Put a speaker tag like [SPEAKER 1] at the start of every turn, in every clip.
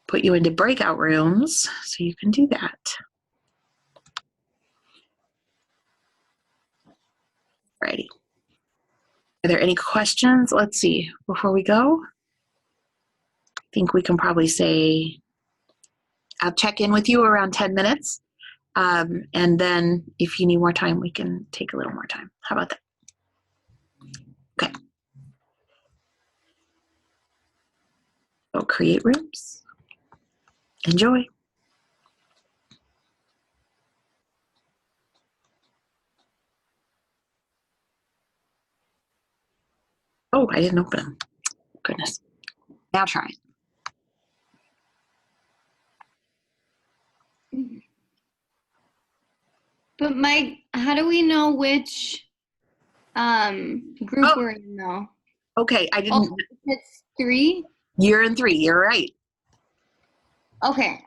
[SPEAKER 1] put you into breakout rooms so you can do that. Alrighty. Are there any questions? Let's see, before we go, I think we can probably say, I'll check in with you around 10 minutes. And then if you need more time, we can take a little more time. How about that? Okay. So create rooms. Enjoy. Oh, I didn't open them. Goodness. Now try.
[SPEAKER 2] But Mike, how do we know which group we're in though?
[SPEAKER 1] Okay, I didn't.
[SPEAKER 2] Oh, it's 3?
[SPEAKER 1] You're in 3. You're right.
[SPEAKER 2] Okay.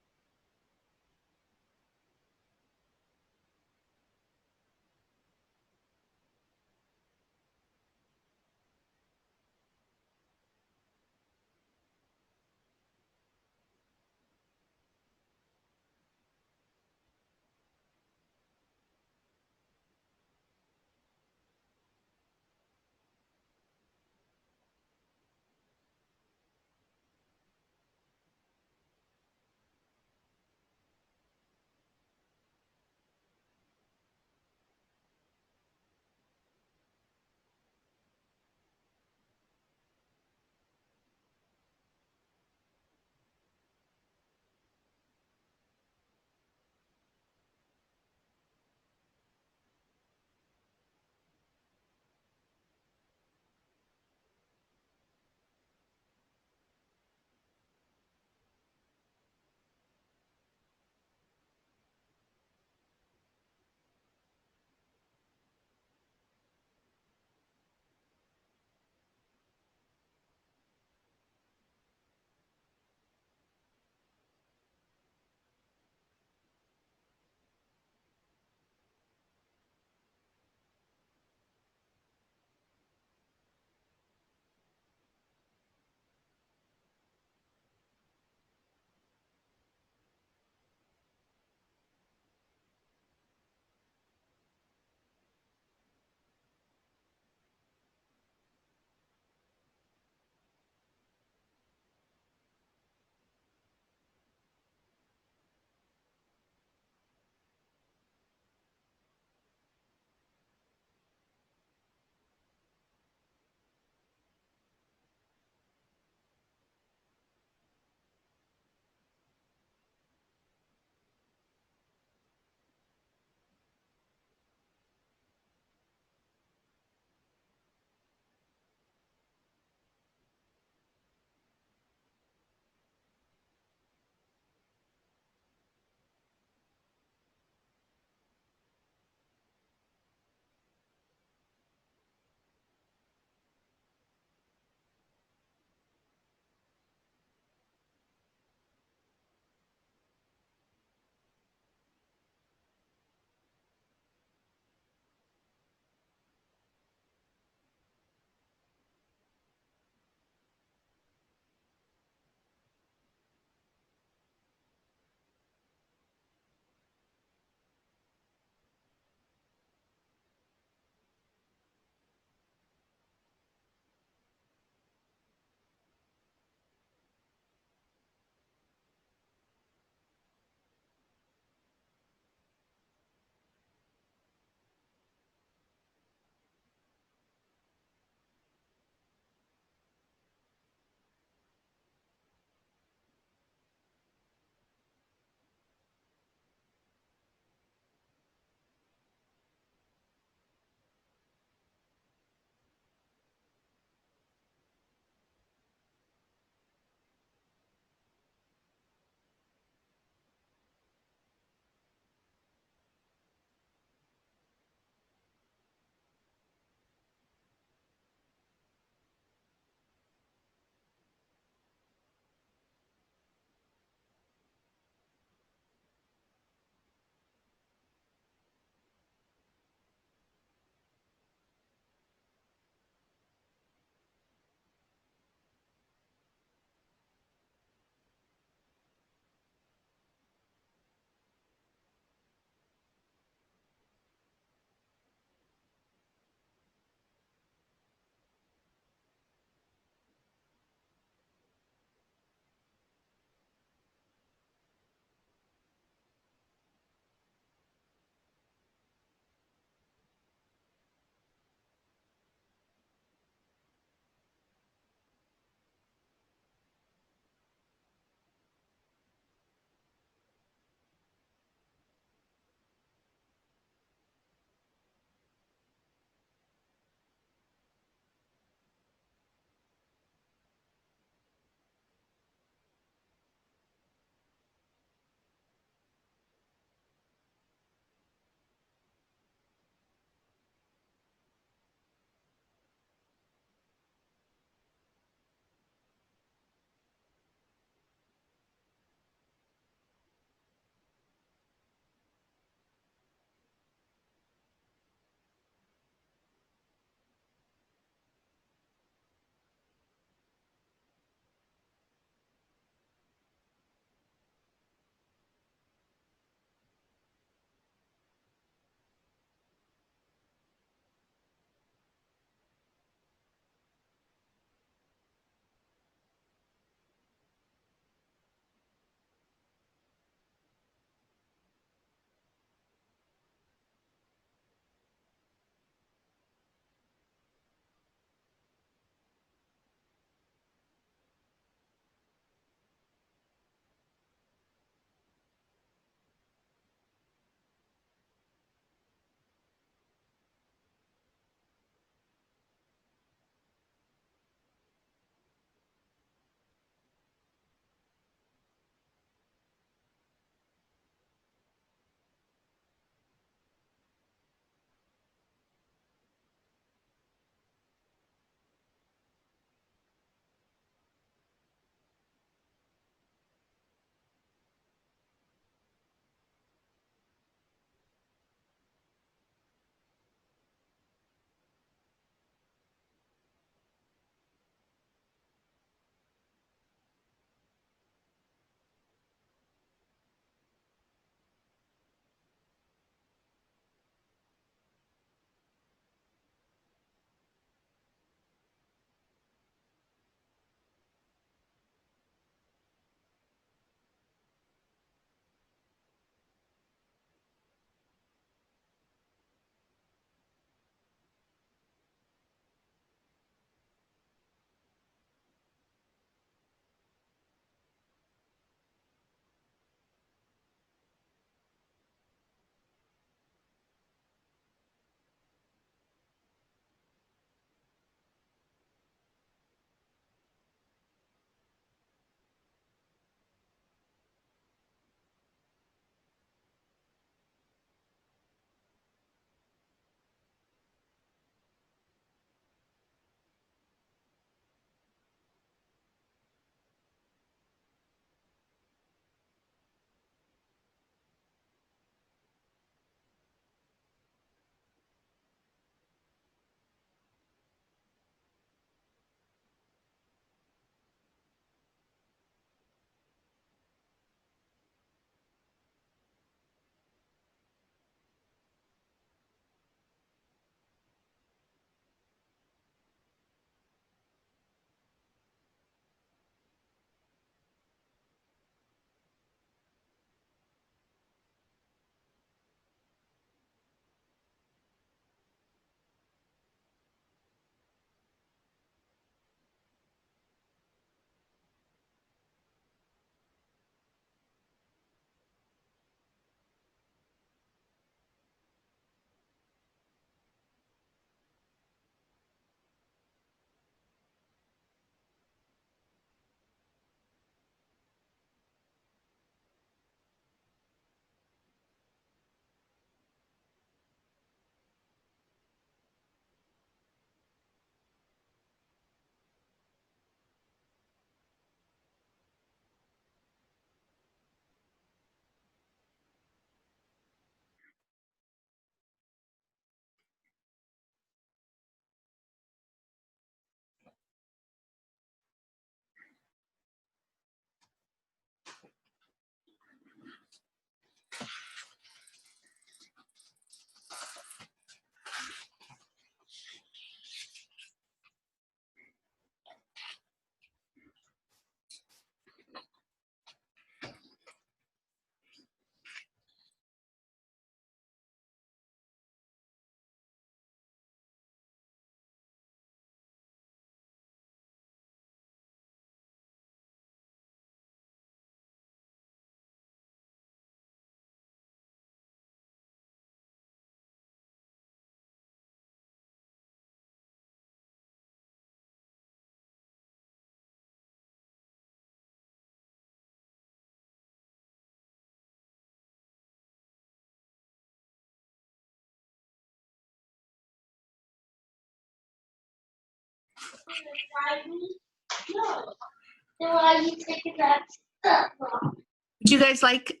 [SPEAKER 1] Would you guys like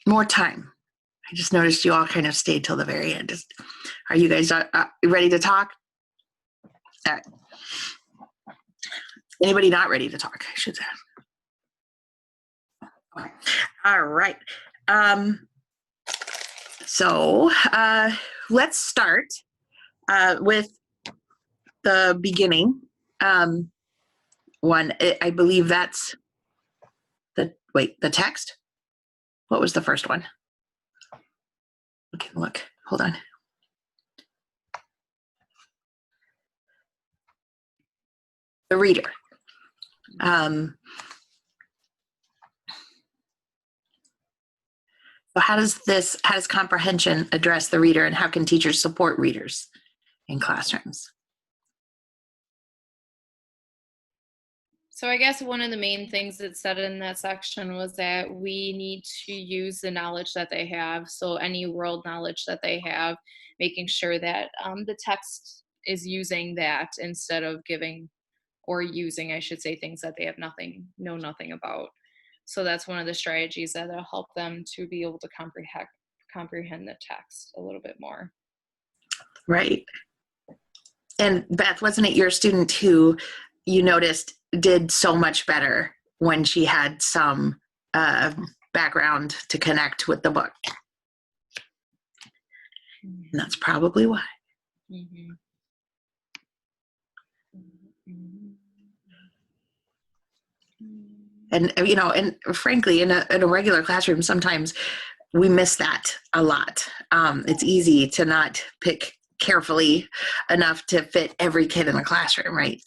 [SPEAKER 1] more time? I just noticed you all kind of stayed till the very end. Are you guys ready to talk? All right. Anybody not ready to talk, I should say. All right. So let's start with the beginning one. I believe that's the text. What was the first one? Okay, look, hold on. The reader. So how does comprehension address the reader, and how can teachers support readers in classrooms?
[SPEAKER 3] So I guess one of the main things that said in that section was that we need to use the knowledge that they have. So any world knowledge that they have, making sure that the text is using that instead of giving or using, I should say, things that they have know nothing about. So that's one of the strategies that'll help them to be able to comprehend the text a little bit more.
[SPEAKER 1] Right. And Beth, wasn't it your student who you noticed did so much better when she had some background to connect with the book? And that's probably why.
[SPEAKER 3] Mm-hmm.
[SPEAKER 1] And and frankly, in a regular classroom, sometimes we miss that a lot. It's easy to not pick carefully enough to fit every kid in the classroom, right?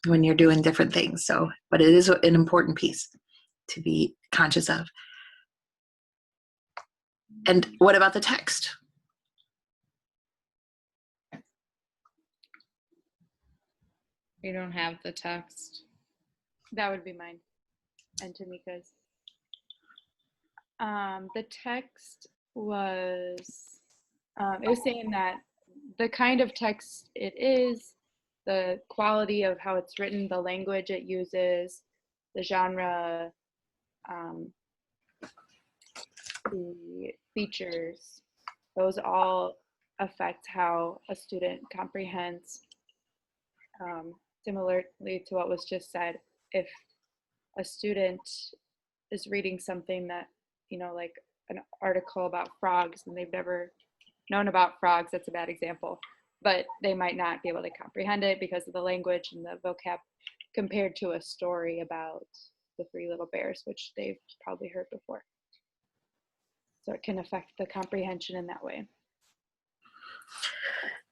[SPEAKER 1] When you're doing different things. So, but it is an important piece to be conscious of. And what about the text?
[SPEAKER 3] We don't have the text.
[SPEAKER 4] That would be mine and Tamika's. The text was, it was saying that the kind of text it is, the quality of how it's written, the language it uses, the genre, the features, those all affect how a student comprehends. Similarly to what was just said, if a student is reading something that, like an article about frogs and they've never known about frogs, that's a bad example, but they might not be able to comprehend it because of the language and the vocab compared to a story about the Three Little Bears, which they've probably heard before. So it can affect the comprehension in that way.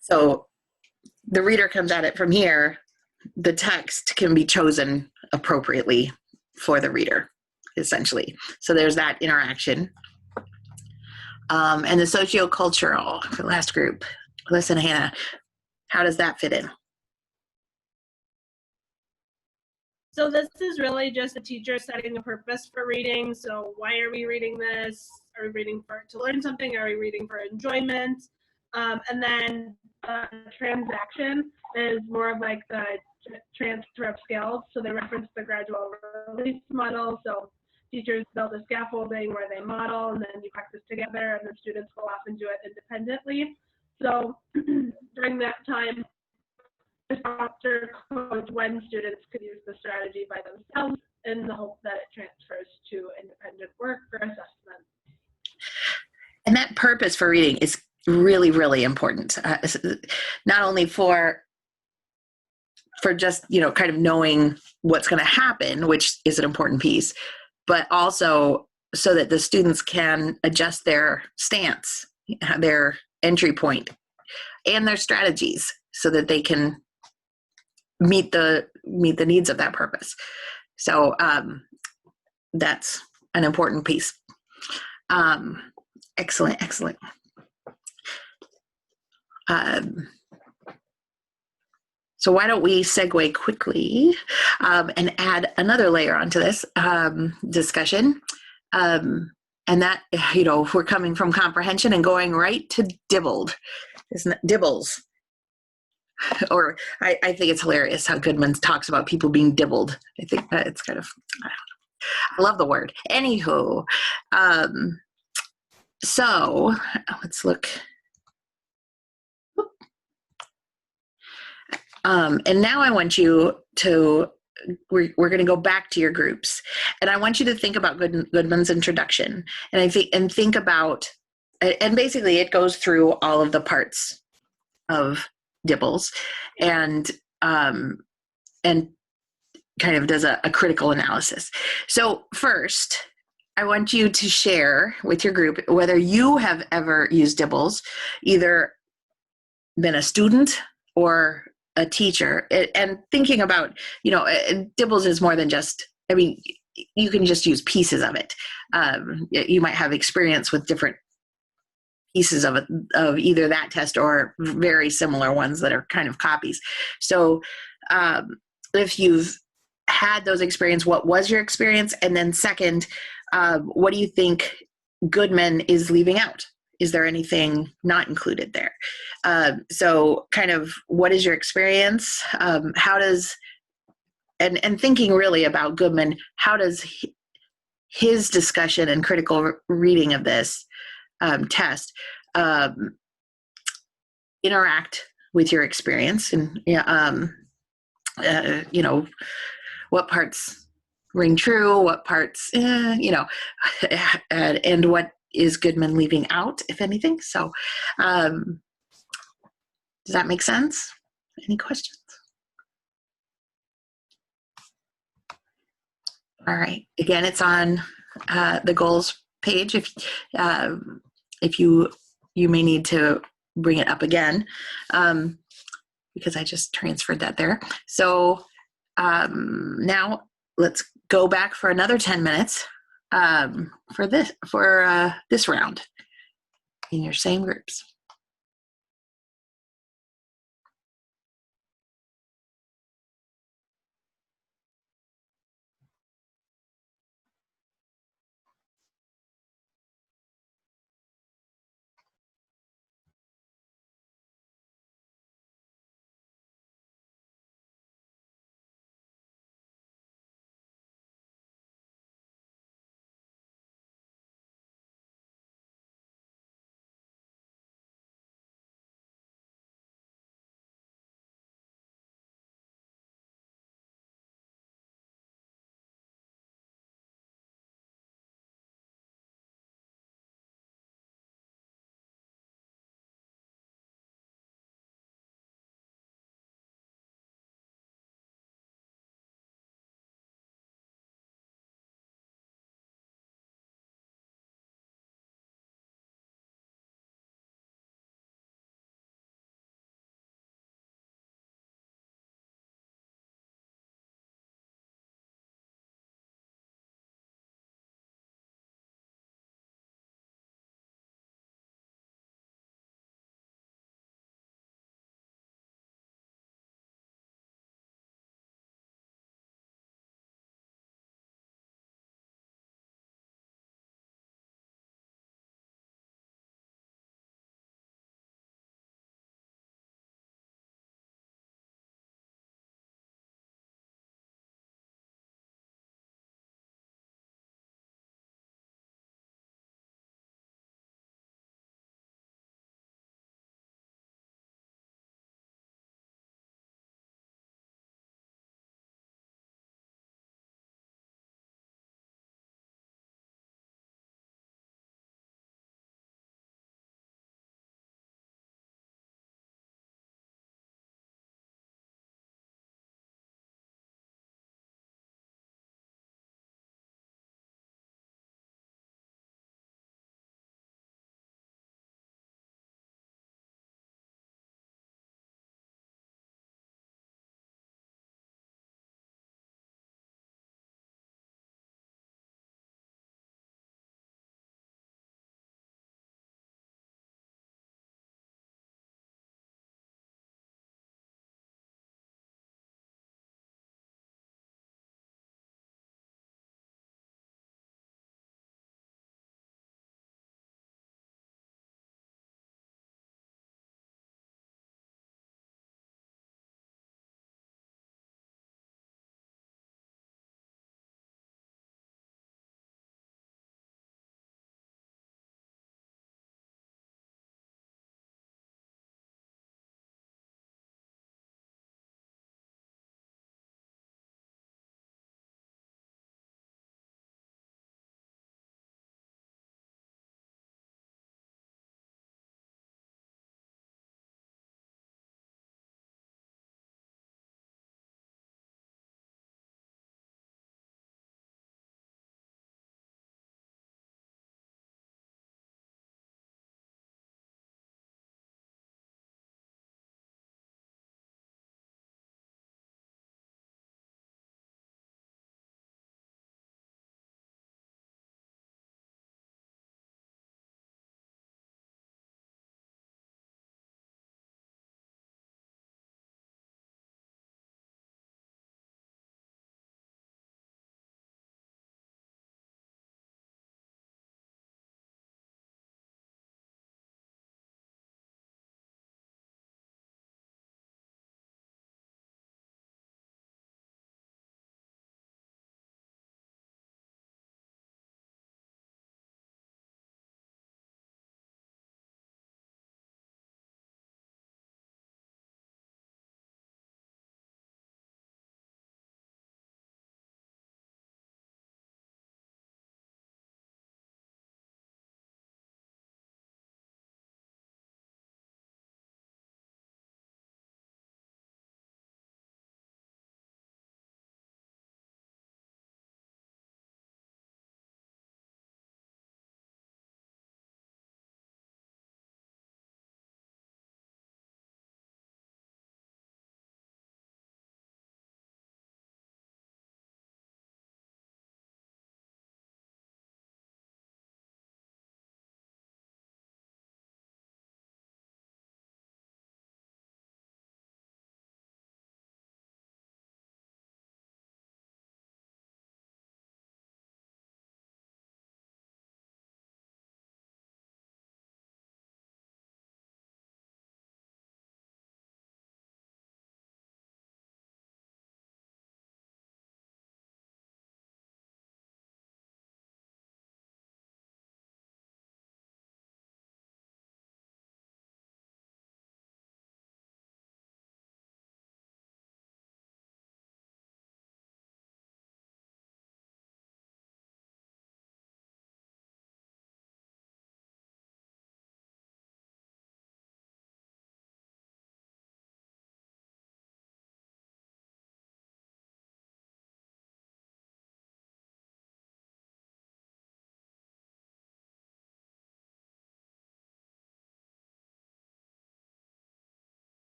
[SPEAKER 1] So the reader comes at it from here. The text can be chosen appropriately for the reader, essentially. So there's that interaction. And the sociocultural, the last group. Listen, Hannah, how does that fit in?
[SPEAKER 5] So this is really just a teacher setting a purpose for reading. So why are we reading this? Are we reading to learn something? Are we reading for enjoyment? And then transaction is more of like the transfer of skills. So they reference the gradual release model. So teachers build a scaffolding where they model and then you practice together and then students go off and do it independently. So during that time, the instructor codes when students could use the strategy by themselves in the hope that it transfers to independent work or assessment.
[SPEAKER 1] And that purpose for reading is really, really important. Not only for just, kind of knowing what's going to happen, which is an important piece, but also so that the students can adjust their stance, their entry point, and their strategies so that they can meet the needs of that purpose. So that's an important piece. Excellent. So why don't we segue quickly and add another layer onto this discussion. And that, we're coming from comprehension and going right to Dibbled, isn't it? Dibbles. or I think it's hilarious how Goodman talks about people being dibbled. I think that it's kind of, I love the word. Anywho, so let's look. And now I want you to, we're going to go back to your groups, and I want you to think about Goodman's introduction, and think about, and basically it goes through all of the parts of Dibbles, and kind of does a critical analysis. So first, I want you to share with your group whether you have ever used Dibbles, either been a student or a teacher, and thinking about, Dibbles is more than just, you can just use pieces of it. You might have experience with different pieces of it, of either that test or very similar ones that are kind of copies. So if you've had those experience, what was your experience? And then second, what do you think Goodman is leaving out? Is there anything not included there? So kind of what is your experience? How does, and thinking really about Goodman, how does his discussion and critical reading of this test interact with your experience? And, what parts ring true, what parts, and what is Goodman leaving out, if anything? So does that make sense? Any questions? All right. Again, it's on the goals page. If you may need to bring it up again, because I just transferred that there. So now let's go back for another 10 minutes for this round in your same groups.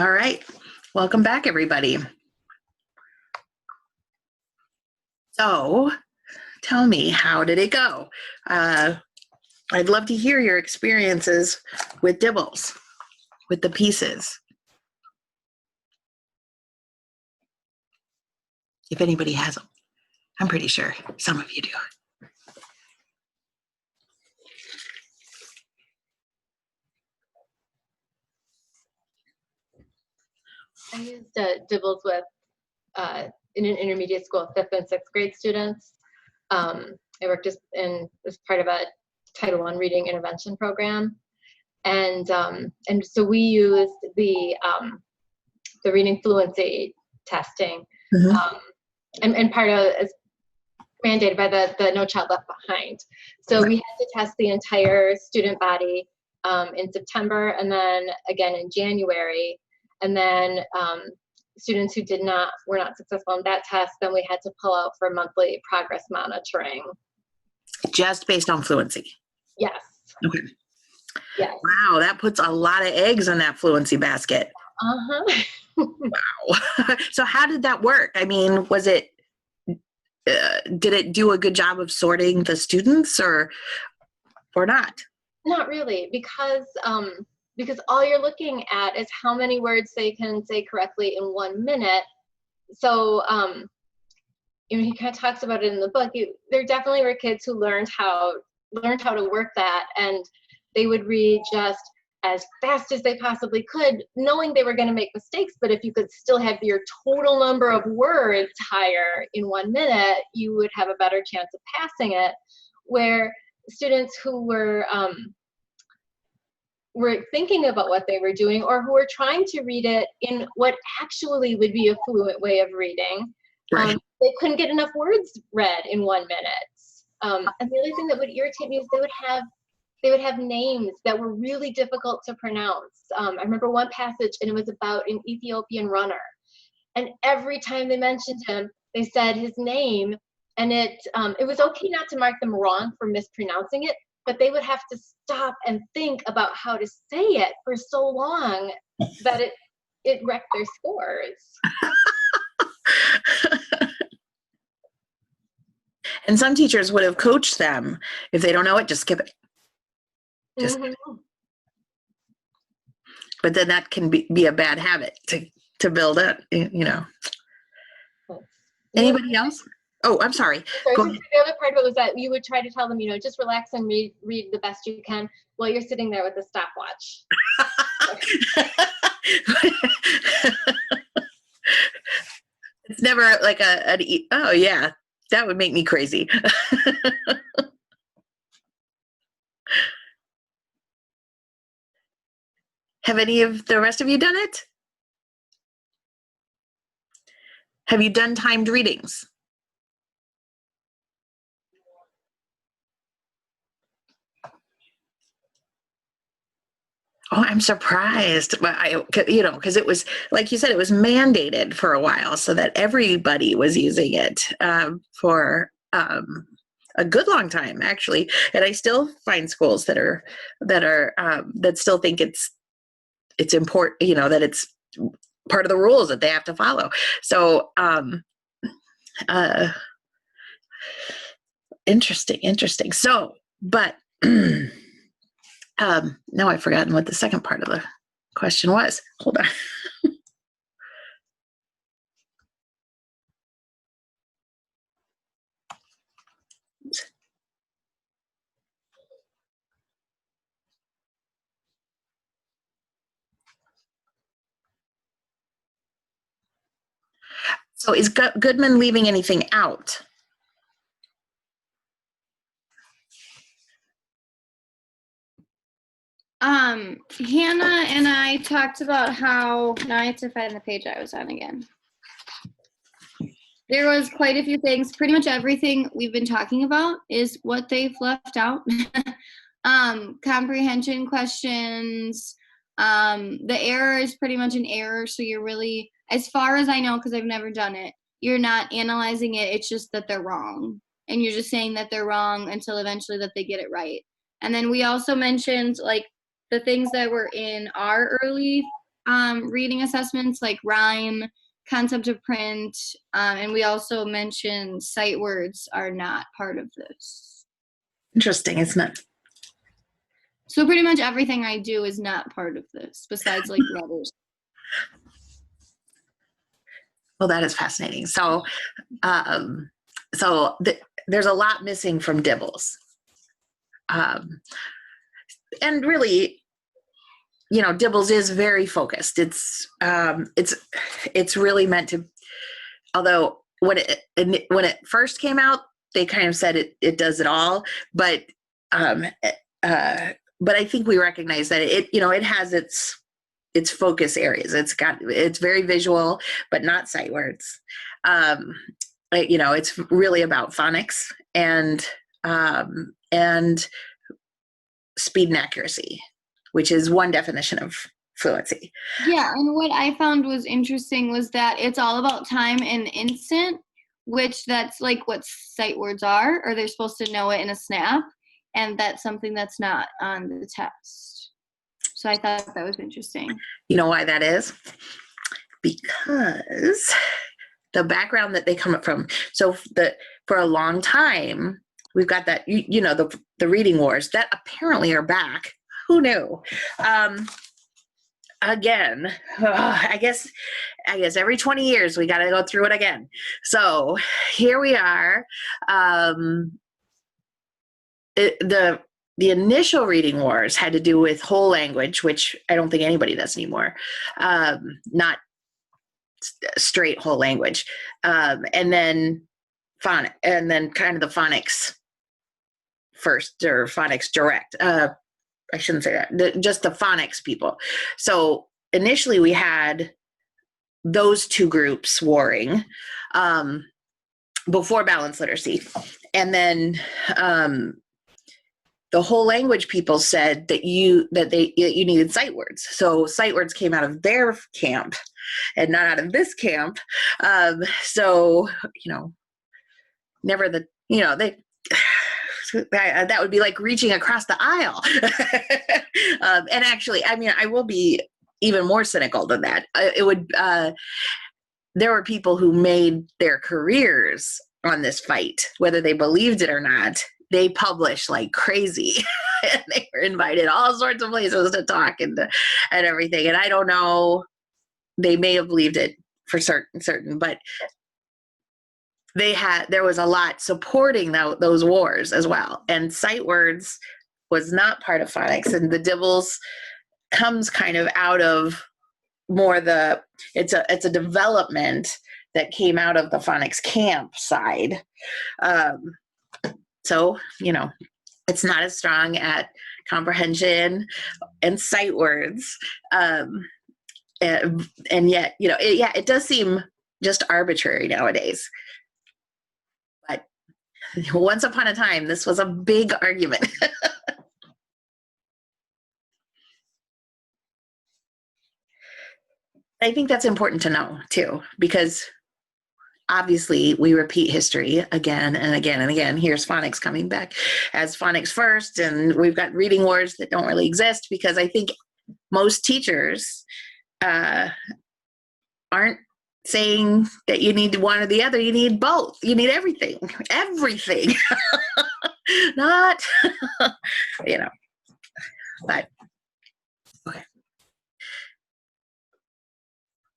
[SPEAKER 1] All right. Welcome back, everybody. So tell me, how did it go? I'd love to hear your experiences with Dibbles, with the pieces. If anybody has them. I'm pretty sure some of you do.
[SPEAKER 6] I used Dibbles with in an intermediate school, 5th and 6th grade students. I worked as part of a Title I reading intervention program, and so we used the reading fluency testing,
[SPEAKER 1] Mhm.
[SPEAKER 6] and part of is mandated by the No Child Left Behind. So we had to test the entire student body in September, and then again in January, and then students who were not successful in that test, then we had to pull out for monthly progress monitoring.
[SPEAKER 1] Just based on fluency.
[SPEAKER 6] Yes.
[SPEAKER 1] Okay.
[SPEAKER 6] Yes.
[SPEAKER 1] Wow, that puts a lot of eggs in that fluency basket.
[SPEAKER 6] Uh-huh.
[SPEAKER 1] Wow. So how did that work? I mean, was it, did it do a good job of sorting the students or not?
[SPEAKER 6] Not really, because all you're looking at is how many words they can say correctly in 1 minute. So he kind of talks about it in the book. There definitely were kids who learned how to work that, and they would read just as fast as they possibly could, knowing they were going to make mistakes. But if you could still have your total number of words higher in 1 minute, you would have a better chance of passing it. Where students who were thinking about what they were doing, or who were trying to read it in what actually would be a fluent way of reading,
[SPEAKER 1] Right.
[SPEAKER 6] they couldn't get enough words read in 1 minute. And the other thing that would irritate me is they would have names that were really difficult to pronounce. I remember one passage, and it was about an Ethiopian runner. And every time they mentioned him, they said his name, and it was okay not to mark them wrong for mispronouncing it, but they would have to stop and think about how to say it for so long that it wrecked their scores.
[SPEAKER 1] And some teachers would have coached them. If they don't know it, just skip it. Just,
[SPEAKER 6] Mhm.
[SPEAKER 1] but then that can be a bad habit to build up, you know. Anybody else? Oh, I'm sorry.
[SPEAKER 6] Sorry,
[SPEAKER 1] Go
[SPEAKER 6] so
[SPEAKER 1] ahead.
[SPEAKER 6] the other part of it was that you would try to tell them, just relax and read the best you can while you're sitting there with a stopwatch.
[SPEAKER 1] It's never like oh yeah, that would make me crazy. Have any of the rest of you done it? Have you done timed readings? Oh, I'm surprised. But because it was, like you said, it was mandated for a while so that everybody was using it for a good long time, actually. And I still find schools that still think it's important, that it's part of the rules that they have to follow. So interesting. So, but now I've forgotten what the second part of the question was. Hold on. So is Goodman leaving anything out?
[SPEAKER 2] Hannah and I talked about how, now I have to find the page I was on again. There was quite a few things. Pretty much everything we've been talking about is what they've left out. Comprehension questions. The error is pretty much an error. So you're really, as far as I know, because I've never done it, you're not analyzing it. It's just that they're wrong. And you're just saying that they're wrong until eventually that they get it right. And then we also mentioned like the things that were in our early reading assessments like rhyme, concept of print, and we also mentioned sight words are not part of this.
[SPEAKER 1] Interesting, isn't it?
[SPEAKER 2] So pretty much everything I do is not part of this, besides like letters.
[SPEAKER 1] Well, that is fascinating. So, there's a lot missing from Dibbles, and really, Dibbles is very focused. It's really meant to. Although when it first came out, they kind of said it does it all, but I think we recognize that it has its focus areas. It's very visual, but not sight words. It's really about phonics and speed and accuracy, which is one definition of fluency.
[SPEAKER 2] Yeah, and what I found was interesting was that it's all about time and instant, which that's like what sight words are, or they're supposed to know it in a snap, and that's something that's not on the test. So I thought that was interesting.
[SPEAKER 1] You know why that is? Because the background that they come up from. So for a long time, we've got that, the reading wars that apparently are back. Who knew? Again, I guess every 20 years we got to go through it again. So here we are. The initial reading wars had to do with whole language, which I don't think anybody does anymore. Not straight whole language, and then and then kind of the phonics first, or phonics direct. I shouldn't say that. Just the phonics people. So initially we had those two groups warring before balanced literacy, and then the whole language people said that you needed sight words. So sight words came out of their camp and not out of this camp. Never that would be like reaching across the aisle. And actually, I will be even more cynical than that. There were people who made their careers on this fight, whether they believed it or not. They published like crazy, and they were invited all sorts of places to talk and everything. And I don't know, they may have believed it for certain, but there was a lot supporting those wars as well. And sight words was not part of phonics, and the Dibbles comes kind of out of more it's a development that came out of the phonics camp side. So, it's not as strong at comprehension and sight words. And yet, it does seem just arbitrary nowadays. But once upon a time, this was a big argument. I think that's important to know, too, because obviously we repeat history again and again and again. Here's phonics coming back as phonics first, and we've got reading wars that don't really exist, because I think most teachers aren't saying that you need one or the other. You need both. You need everything. Not, but okay.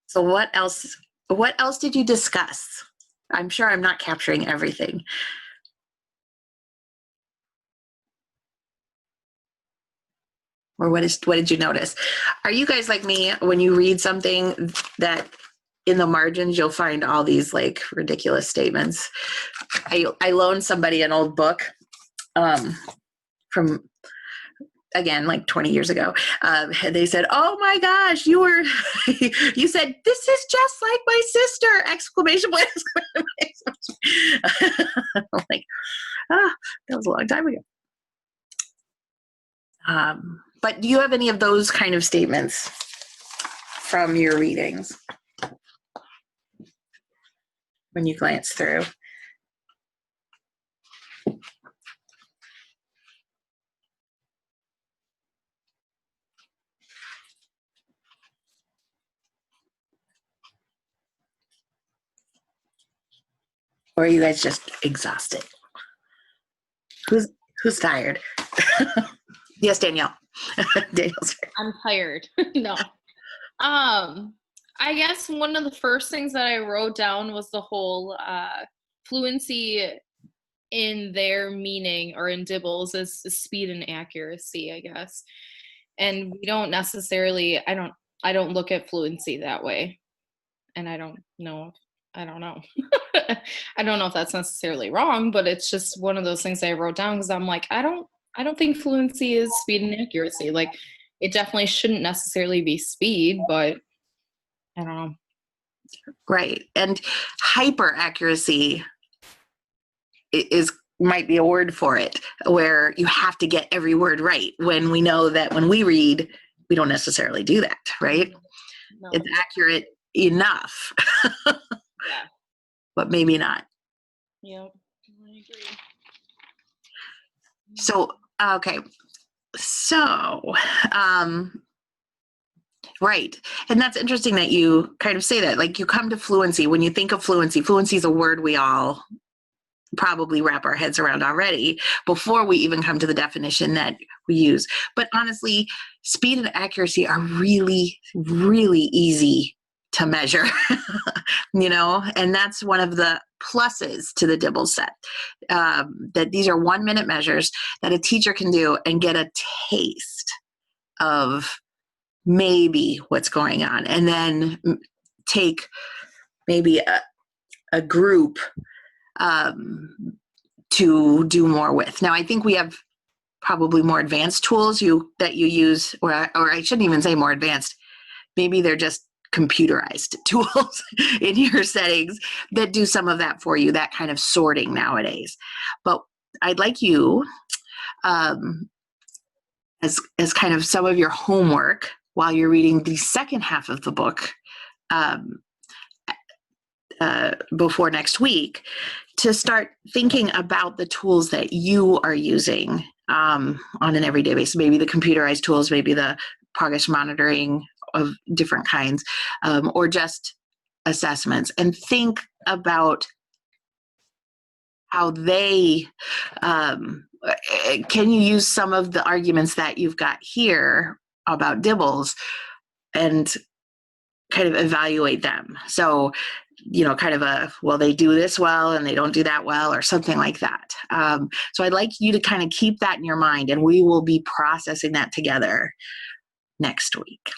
[SPEAKER 1] So what else did you discuss? I'm sure I'm not capturing everything. Or what did you notice? Are you guys like me when you read something that in the margins you'll find all these like ridiculous statements? I loaned somebody an old book from, again, like 20 years ago. And they said, "Oh my gosh, you said, this is just like my sister!" Exclamation point. I'm like, that was a long time ago. But do you have any of those kind of statements from your readings when you glance through? Or are you guys just exhausted? Who's tired? Yes, Danielle. Danielle's tired.
[SPEAKER 3] I'm tired. No. I guess one of the first things that I wrote down was the whole fluency in their meaning, or in Dibbles, is speed and accuracy, I guess. And we don't necessarily, I don't look at fluency that way. And I don't know. I don't know if that's necessarily wrong, but it's just one of those things I wrote down because I'm like, I don't think fluency is speed and accuracy. Like, it definitely shouldn't necessarily be speed, but I don't know.
[SPEAKER 1] Right. And hyper accuracy might be a word for it, where you have to get every word right, when we know that when we read, we don't necessarily do that, right?
[SPEAKER 3] No.
[SPEAKER 1] It's accurate enough,
[SPEAKER 3] Yeah.
[SPEAKER 1] but maybe not.
[SPEAKER 3] Yep. I agree.
[SPEAKER 1] So, okay. So, right. And that's interesting that you kind of say that. Like, you come to fluency. When you think of fluency is a word we all probably wrap our heads around already before we even come to the definition that we use. But honestly, speed and accuracy are really, really easy to measure, and that's one of the pluses to the Dibbles set, that these are 1 minute measures that a teacher can do and get a taste of maybe what's going on, and then take maybe a group to do more with. Now, I think we have probably more advanced tools that you use, or I shouldn't even say more advanced. Maybe they're just computerized tools in your settings that do some of that for you, that kind of sorting nowadays. But I'd like you, as kind of some of your homework while you're reading the second half of the book, before next week, to start thinking about the tools that you are using on an everyday basis. Maybe the computerized tools, maybe the progress monitoring of different kinds, or just assessments, and think about how they can you use some of the arguments that you've got here about Dibbles and kind of evaluate them. So, kind of well, they do this well and they don't do that well, or something like that. So I'd like you to kind of keep that in your mind, and we will be processing that together next week.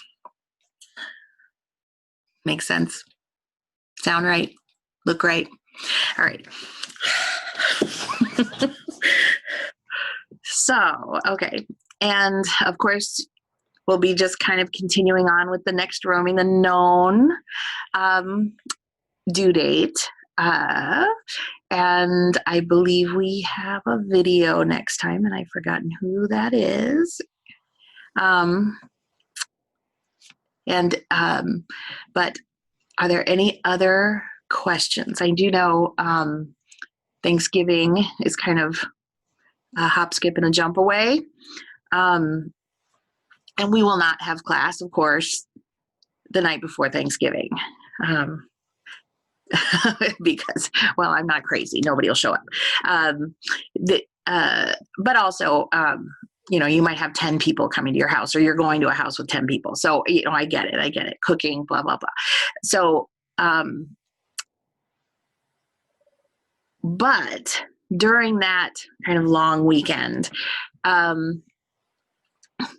[SPEAKER 1] Make sense? Sound right? Look right? All right. So, okay. And of course, we'll be just kind of continuing on with the next Roaming the Known due date. And I believe we have a video next time, and I've forgotten who that is. But are there any other questions? I do know Thanksgiving is kind of a hop, skip, and a jump away. And we will not have class, of course, the night before Thanksgiving. Because, well, I'm not crazy. Nobody will show up. But also, you might have 10 people coming to your house, or you're going to a house with 10 people. So, I get it. Cooking, blah, blah, blah. So, but during that kind of long weekend,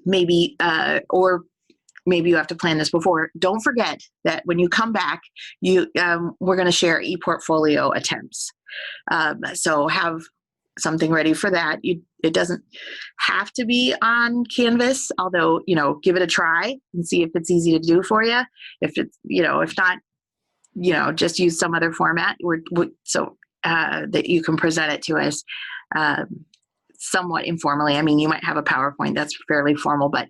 [SPEAKER 1] maybe, or maybe you have to plan this before. Don't forget that when you come back, we're going to share ePortfolio attempts. So have something ready for that. It doesn't have to be on Canvas, although, give it a try and see if it's easy to do for you. If it's, if not, just use some other format so that you can present it to us somewhat informally. I mean, you might have a PowerPoint that's fairly formal, but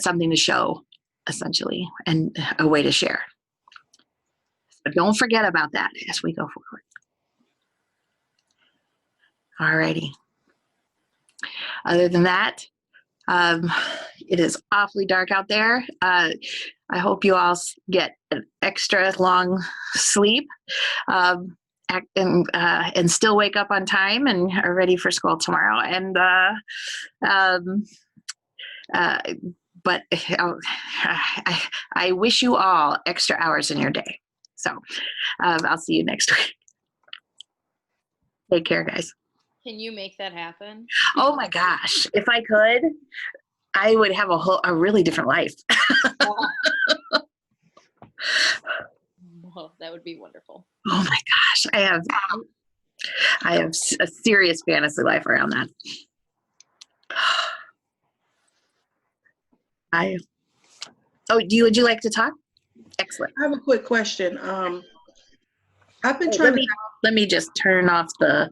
[SPEAKER 1] something to show, essentially, and a way to share. But don't forget about that as we go forward. All righty. Other than that, it is awfully dark out there. I hope you all get an extra long sleep. and still wake up on time and are ready for school tomorrow. And but I wish you all extra hours in your day. So I'll see you next week. Take care, guys.
[SPEAKER 3] Can you make that happen?
[SPEAKER 1] Oh my gosh, if I could, I would have a really different life.
[SPEAKER 3] Well, that would be wonderful.
[SPEAKER 1] Oh my gosh, I have a serious fantasy life around that. Would you like to talk? Excellent.
[SPEAKER 7] I have a quick question. I've been
[SPEAKER 1] Oh,
[SPEAKER 7] trying to.
[SPEAKER 1] let me just turn off the